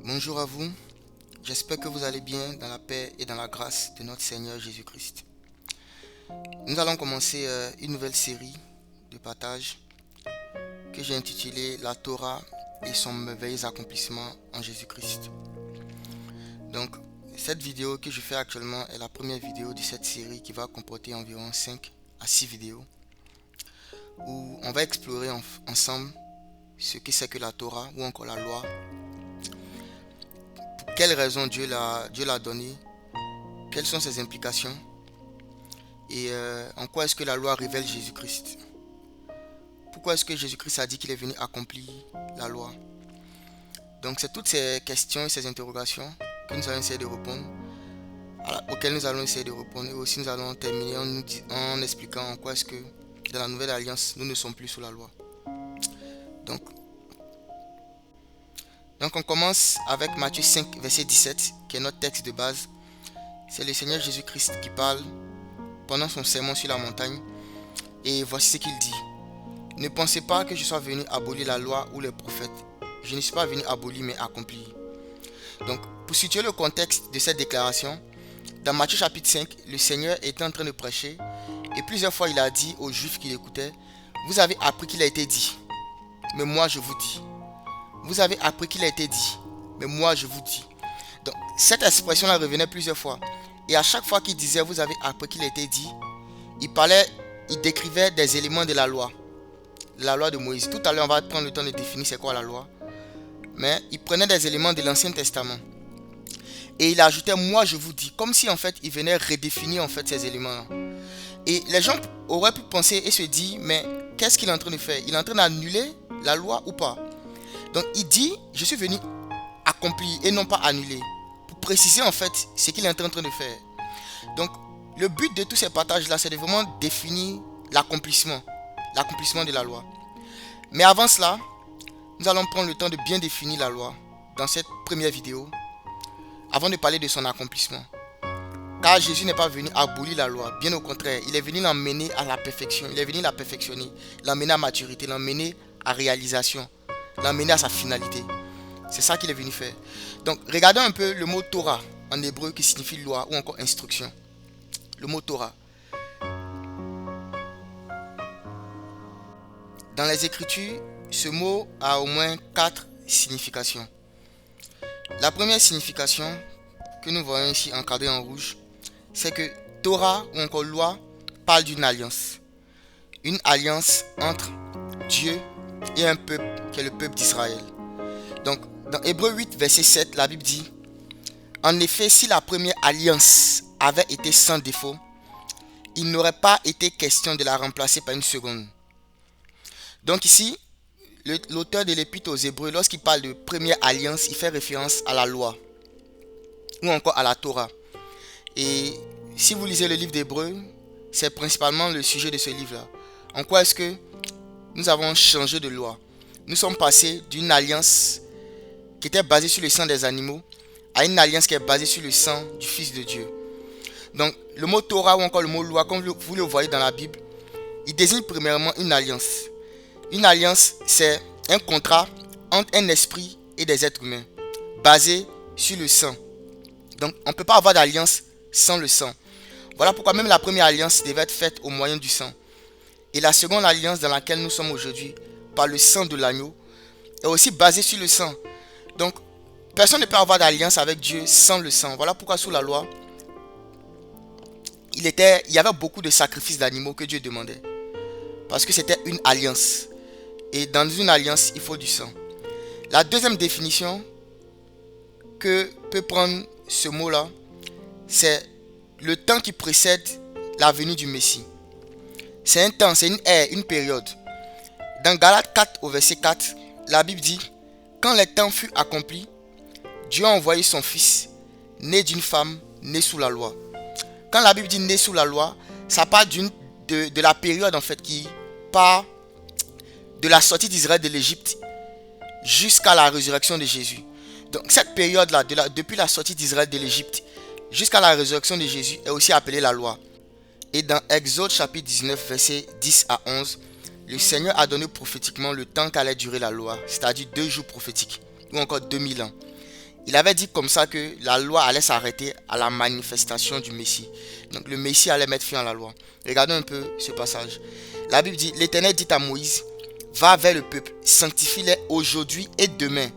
Bonjour à vous, j'espère que vous allez bien dans la paix et dans la grâce de notre Seigneur Jésus-Christ. Nous allons commencer une nouvelle série de partage que j'ai intitulée La Torah et son merveilleux accomplissement en Jésus-Christ. Donc, cette vidéo que je fais actuellement est la première vidéo de cette série qui va comporter environ 5 à 6 vidéos où on va explorer ensemble ce que c'est que la Torah ou encore la loi. Pour quelles raisons Dieu l'a donné, quelles sont ses implications et en quoi est-ce que la loi révèle Jésus-Christ. Pourquoi est-ce que Jésus-Christ a dit qu'il est venu accomplir la loi? Donc c'est toutes ces questions et ces interrogations que nous allons essayer de répondre, auxquelles nous allons essayer de répondre, et aussi nous allons terminer en expliquant en quoi est-ce que dans la nouvelle alliance nous ne sommes plus sous la loi. Donc on commence avec Matthieu 5 verset 17 qui est notre texte de base. C'est le Seigneur Jésus-Christ qui parle pendant son sermon sur la montagne, et voici ce qu'il dit: ne pensez pas que je sois venu abolir la loi ou les prophètes. Je ne suis pas venu abolir mais accomplir. Donc pour situer le contexte de cette déclaration, dans Matthieu chapitre 5, le Seigneur était en train de prêcher et plusieurs fois il a dit aux Juifs qui l'écoutaient: vous avez appris qu'il a été dit, mais moi je vous dis. Vous avez appris qu'il a été dit, mais moi je vous dis. Donc cette expression là revenait plusieurs fois, et à chaque fois qu'il disait vous avez appris qu'il a été dit, il décrivait des éléments de la loi de Moïse. Tout à l'heure on va prendre le temps de définir c'est quoi la loi, mais il prenait des éléments de l'Ancien Testament et il ajoutait moi je vous dis, comme si en fait il venait redéfinir en fait ces éléments là. Et les gens auraient pu penser et se dire, mais qu'est-ce qu'il est en train de faire? Il est en train d'annuler la loi ou pas? Donc il dit je suis venu accomplir et non pas annuler, pour préciser en fait ce qu'il est en train de faire. Donc le but de tous ces partages là, c'est de vraiment définir l'accomplissement de la loi. Mais avant cela, nous allons prendre le temps de bien définir la loi dans cette première vidéo, avant de parler de son accomplissement. Car Jésus n'est pas venu abolir la loi, bien au contraire, il est venu l'emmener à la perfection, il est venu la perfectionner, l'emmener à maturité, l'emmener à réalisation, l'emmener à sa finalité. C'est ça qu'il est venu faire. Donc regardons un peu le mot Torah en hébreu qui signifie loi ou encore instruction. Le mot Torah. Dans les Écritures, ce mot a au moins 4 significations. La première signification que nous voyons ici encadrée en rouge, c'est que Torah ou encore loi parle d'une alliance. Une alliance entre Dieu et un peuple qui est le peuple d'Israël. Donc dans Hébreux 8 verset 7, la Bible dit: en effet, si la première alliance avait été sans défaut, il n'aurait pas été question de la remplacer par une seconde. Donc ici, l'auteur de l'épître aux Hébreux, lorsqu'il parle de première alliance, il fait référence à la loi ou encore à la Torah. Et si vous lisez le livre d'Hébreux, c'est principalement le sujet de ce livre-là. En quoi est-ce que nous avons changé de loi? Nous sommes passés d'une alliance qui était basée sur le sang des animaux à une alliance qui est basée sur le sang du Fils de Dieu. Donc le mot Torah ou encore le mot loi, comme vous le voyez dans la Bible, il désigne premièrement une alliance. Une alliance, c'est un contrat entre un esprit et des êtres humains, basé sur le sang. Donc on ne peut pas avoir d'alliance sans le sang. Voilà pourquoi même la première alliance devait être faite au moyen du sang. Et la seconde alliance dans laquelle nous sommes aujourd'hui, par le sang de l'agneau, est aussi basée sur le sang. Donc personne ne peut avoir d'alliance avec Dieu sans le sang. Voilà pourquoi sous la loi, il y avait beaucoup de sacrifices d'animaux que Dieu demandait. Parce que c'était une alliance. Et dans une alliance, il faut du sang. La deuxième définition que peut prendre ce mot-là, c'est le temps qui précède la venue du Messie. C'est un temps, c'est une ère, une période. Dans Galates 4 au verset 4, la Bible dit: quand les temps furent accomplis, Dieu a envoyé son Fils, né d'une femme, né sous la loi. Quand la Bible dit né sous la loi, ça parle de la période en fait qui part de la sortie d'Israël de l'Égypte jusqu'à la résurrection de Jésus. Donc cette période-là, depuis la sortie d'Israël de l'Égypte jusqu'à la résurrection de Jésus, est aussi appelée la loi. Et dans Exode chapitre 19, versets 10 à 11, le Seigneur a donné prophétiquement le temps qu'allait durer la loi, c'est-à-dire 2 jours prophétiques, ou encore 2000 ans. il avait dit comme ça que la loi allait s'arrêter à la manifestation du Messie. Donc le Messie allait mettre fin à la loi. Regardons un peu ce passage. La Bible dit, l'Éternel dit à Moïse, va vers le peuple, sanctifie-les aujourd'hui et demain,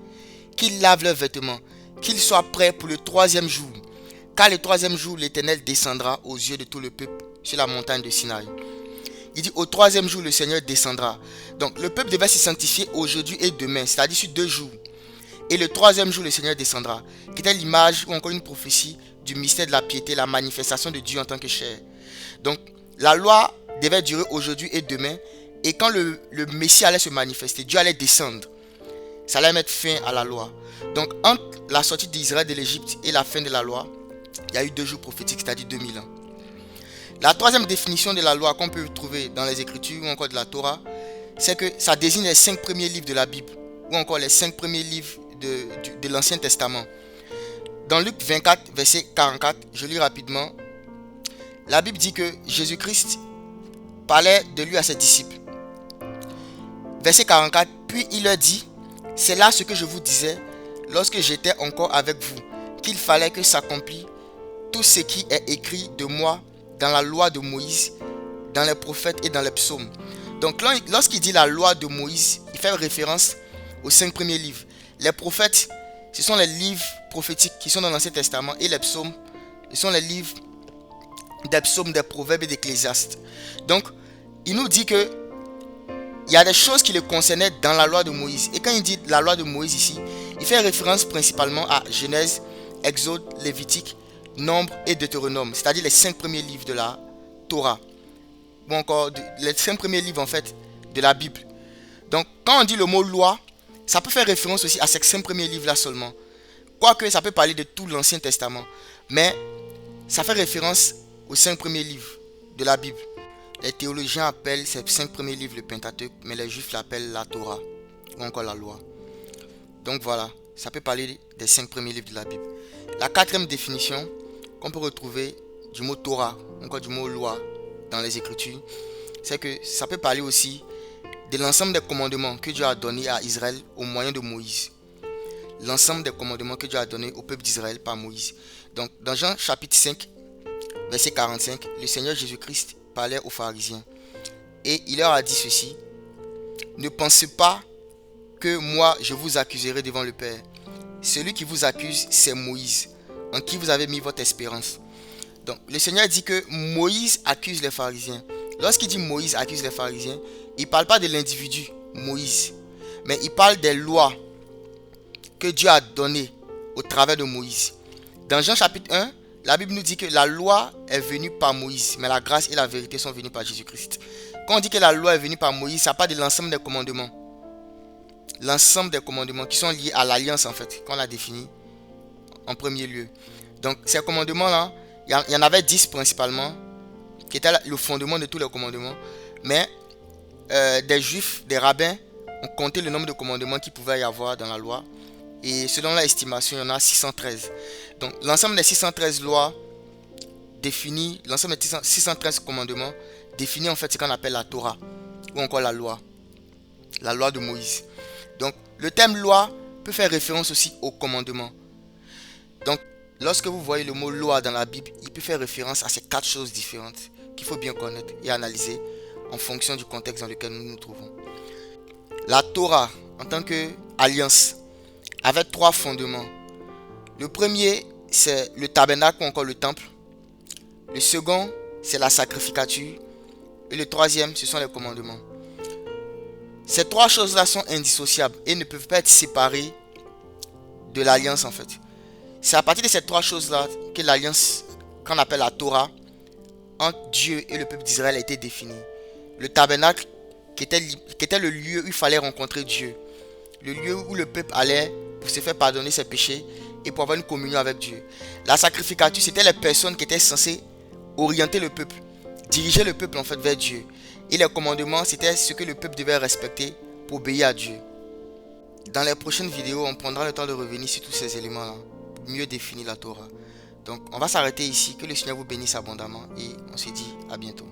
qu'ils lavent leurs vêtements, qu'ils soient prêts pour le troisième jour. Car le troisième jour, l'Éternel descendra aux yeux de tout le peuple sur la montagne de Sinaï. Il dit, au troisième jour, le Seigneur descendra. Donc le peuple devait se sanctifier aujourd'hui et demain, c'est-à-dire sur 2 jours. Et le troisième jour, le Seigneur descendra, qui était l'image ou encore une prophétie du mystère de la piété, la manifestation de Dieu en tant que chair. Donc la loi devait durer aujourd'hui et demain. Et quand le Messie allait se manifester, Dieu allait descendre. Ça allait mettre fin à la loi. Donc entre la sortie d'Israël de l'Égypte et la fin de la loi, il y a eu 2 jours prophétiques, c'est-à-dire 2000 ans. La troisième définition de la loi qu'on peut trouver dans les Écritures ou encore de la Torah, c'est que ça désigne les 5 premiers livres de la Bible ou encore les 5 premiers livres de l'Ancien Testament. Dans Luc 24, verset 44, je lis rapidement. La Bible dit que Jésus-Christ parlait de lui à ses disciples. Verset 44, puis il leur dit, c'est là ce que je vous disais lorsque j'étais encore avec vous, qu'il fallait que s'accomplisse tout ce qui est écrit de moi dans la loi de Moïse, dans les prophètes et dans les psaumes. Donc lorsqu'il dit la loi de Moïse, il fait référence aux 5 premiers livres. Les prophètes, ce sont les livres prophétiques qui sont dans l'Ancien Testament, et les psaumes, ce sont les livres des psaumes, des proverbes et d'Ecclésiaste. Donc il nous dit que il y a des choses qui le concernaient dans la loi de Moïse. Et quand il dit la loi de Moïse ici, il fait référence principalement à Genèse, Exode, Lévitique, Nombre et Deutéronome, c'est-à-dire les 5 premiers livres de la Torah, ou encore les 5 premiers livres en fait de la Bible. Donc quand on dit le mot loi, ça peut faire référence aussi à ces 5 premiers livres là seulement, quoique ça peut parler de tout l'Ancien Testament, mais ça fait référence aux 5 premiers livres de la Bible. Les théologiens appellent ces 5 premiers livres le Pentateuque, mais les juifs l'appellent la Torah ou encore la loi. Donc voilà, ça peut parler des 5 premiers livres de la Bible. La quatrième définition qu'on peut retrouver du mot Torah, encore du mot loi dans les Écritures, c'est que ça peut parler aussi de l'ensemble des commandements que Dieu a donnés à Israël au moyen de Moïse. L'ensemble des commandements que Dieu a donnés au peuple d'Israël par Moïse. Donc dans Jean chapitre 5, verset 45, le Seigneur Jésus-Christ parlait aux pharisiens et il leur a dit ceci: ne pensez pas que moi je vous accuserai devant le Père. Celui qui vous accuse, c'est Moïse, en qui vous avez mis votre espérance. Donc le Seigneur dit que Moïse accuse les pharisiens. Lorsqu'il dit Moïse accuse les pharisiens, il ne parle pas de l'individu Moïse, mais il parle des lois que Dieu a données au travers de Moïse. Dans Jean chapitre 1, la Bible nous dit que la loi est venue par Moïse, mais la grâce et la vérité sont venues par Jésus-Christ. Quand on dit que la loi est venue par Moïse, ça parle de l'ensemble des commandements. L'ensemble des commandements qui sont liés à l'alliance en fait, qu'on a défini en premier lieu. Donc ces commandements-là, il y en avait 10 principalement, qui étaient le fondement de tous les commandements. Mais des juifs, des rabbins ont compté le nombre de commandements qu'il pouvait y avoir dans la loi. Et selon leur estimation, il y en a 613. Donc l'ensemble des 613 lois définit, l'ensemble des 613 commandements définit en fait ce qu'on appelle la Torah, ou encore la loi de Moïse. Donc le terme loi peut faire référence aussi au commandement. Donc lorsque vous voyez le mot loi dans la Bible, il peut faire référence à ces 4 choses différentes qu'il faut bien connaître et analyser en fonction du contexte dans lequel nous nous trouvons. La Torah en tant qu'alliance avait 3 fondements. Le premier, c'est le tabernacle ou encore le temple. Le second, c'est la sacrificature. Et le troisième, ce sont les commandements. Ces 3 choses-là sont indissociables et ne peuvent pas être séparées de l'alliance en fait. C'est à partir de ces 3 choses-là que l'alliance qu'on appelle la Torah entre Dieu et le peuple d'Israël a été définie. Le tabernacle qui était le lieu où il fallait rencontrer Dieu. Le lieu où le peuple allait pour se faire pardonner ses péchés et pour avoir une communion avec Dieu. La sacrificature, c'était les personnes qui étaient censées orienter le peuple, diriger le peuple en fait vers Dieu. Et les commandements, c'était ce que le peuple devait respecter pour obéir à Dieu. Dans les prochaines vidéos, on prendra le temps de revenir sur tous ces éléments-là, pour mieux définir la Torah. Donc, on va s'arrêter ici. Que le Seigneur vous bénisse abondamment et on se dit à bientôt.